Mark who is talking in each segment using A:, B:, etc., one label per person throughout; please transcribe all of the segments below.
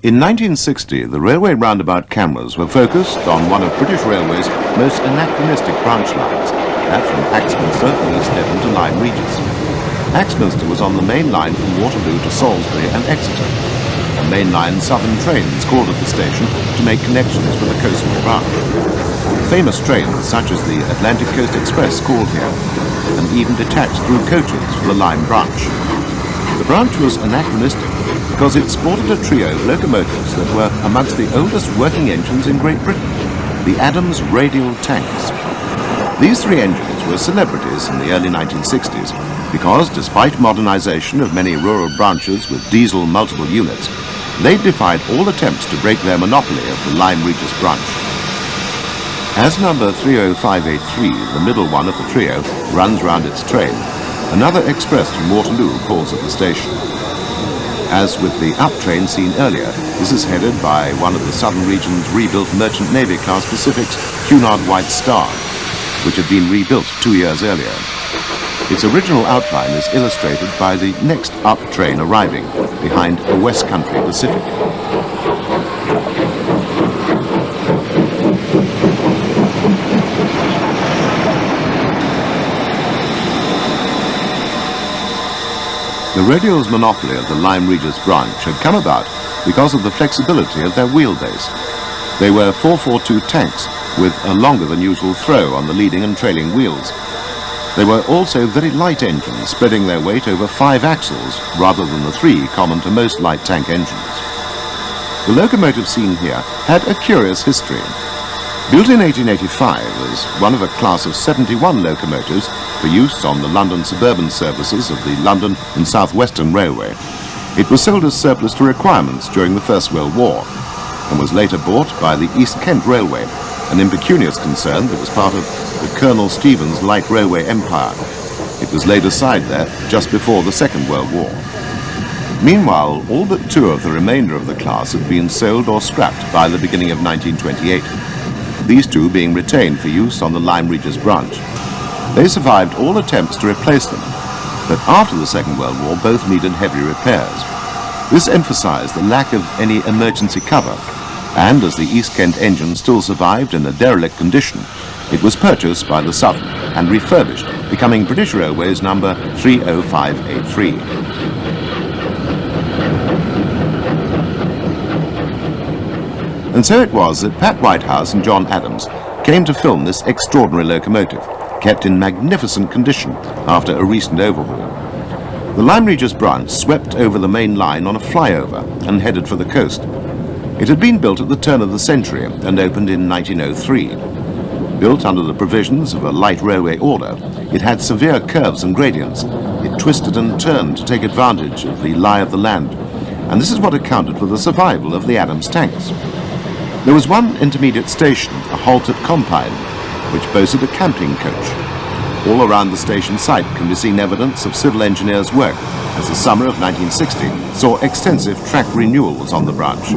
A: In 1960, the railway roundabout cameras were focused on one of British Railway's most anachronistic branch lines, that from Axminster in East Devon to Lyme Regis. Axminster was on the main line from Waterloo to Salisbury and Exeter. And mainline southern trains called at the station to make connections with the coastal branch. Famous trains such as the Atlantic Coast Express called here, and even detached through coaches for the Lyme branch. The branch was anachronistic because it sported a trio of locomotives that were amongst the oldest working engines in Great Britain, the Adams radial tanks. These three engines were celebrities in the early 1960s because, despite modernization of many rural branches with diesel multiple units, they defied all attempts to break their monopoly of the Lyme Regis branch. As number 30583, the middle one of the trio, runs round its train, another express from Waterloo calls at the station. As with the up train seen earlier, this is headed by one of the southern region's rebuilt Merchant Navy class Pacific's Cunard White Star, which had been rebuilt 2 years earlier. Its original outline is illustrated by the next up train arriving behind a West Country Pacific. The radial's monopoly of the Lyme Regis branch had come about because of the flexibility of their wheelbase. They were 442 tanks with a longer than usual throw on the leading and trailing wheels. They were also very light engines, spreading their weight over 5 axles rather than the 3 common to most light tank engines. The locomotive seen here had a curious history. Built in 1885 as one of a class of 71 locomotives for use on the London suburban services of the London and South Western Railway, it was sold as surplus to requirements during the First World War and was later bought by the East Kent Railway, an impecunious concern that was part of the Colonel Stevens Light Railway Empire. It was laid aside there just before the Second World War. Meanwhile, all but 2 of the remainder of the class had been sold or scrapped by the beginning of 1928. These 2 being retained for use on the Lyme Regis branch. They survived all attempts to replace them, but after the Second World War both needed heavy repairs. This emphasized the lack of any emergency cover, and as the East Kent engine still survived in a derelict condition, it was purchased by the Southern and refurbished, becoming British Railway's number 30583. And so it was that Pat Whitehouse and John Adams came to film this extraordinary locomotive, kept in magnificent condition after a recent overhaul. The Lyme Regis branch swept over the main line on a flyover and headed for the coast. It had been built at the turn of the century and opened in 1903. Built under the provisions of a light railway order, it had severe curves and gradients. It twisted and turned to take advantage of the lie of the land, and this is what accounted for the survival of the Adams tanks. There was one intermediate station, a halt at Compine, which boasted a camping coach. All around the station site can be seen evidence of civil engineers' work, as the summer of 1960 saw extensive track renewals on the branch.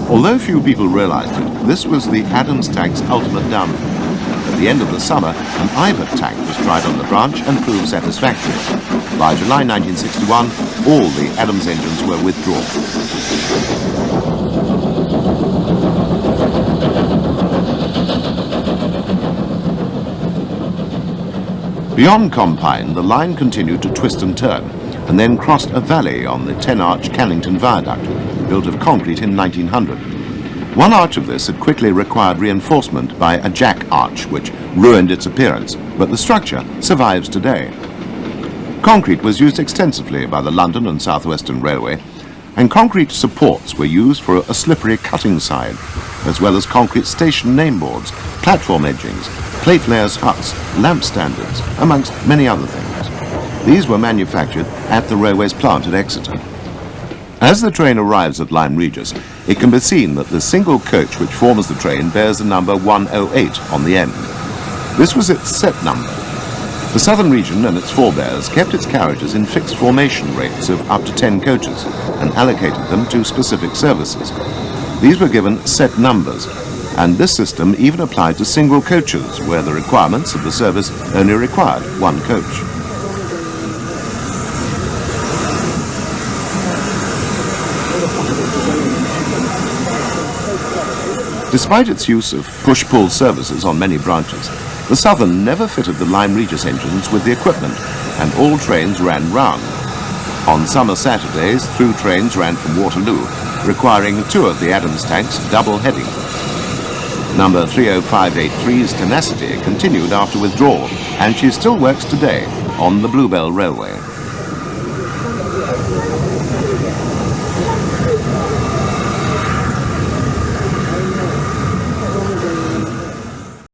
A: Although few people realized it, this was the Adams tank's ultimate downfall. At the end of the summer, an Ivor tank was tried on the branch and proved satisfactory. By July 1961, all the Adams engines were withdrawn. Beyond Compine, the line continued to twist and turn, and then crossed a valley on the 10-arch Cannington Viaduct, built of concrete in 1900. One arch of this had quickly required reinforcement by a jack arch, which ruined its appearance, but the structure survives today. Concrete was used extensively by the London and South Western Railway, and concrete supports were used for a slippery cutting side, as well as concrete station nameboards, platform edgings, plate layers huts, lamp standards, amongst many other things. These were manufactured at the railway's plant at Exeter. As the train arrives at Lyme Regis, it can be seen that the single coach which forms the train bears the number 108 on the end. This was its set number. The southern region and its forebears kept its carriages in fixed formation rates of up to 10 coaches and allocated them to specific services. These were given set numbers, and this system even applied to single coaches where the requirements of the service only required one coach. Despite its use of push-pull services on many branches, the Southern never fitted the Lyme Regis engines with the equipment, and all trains ran round. On summer Saturdays, through trains ran from Waterloo, requiring 2 of the Adams tanks double heading. Number 30583's tenacity continued after withdrawal, and she still works today on the Bluebell Railway.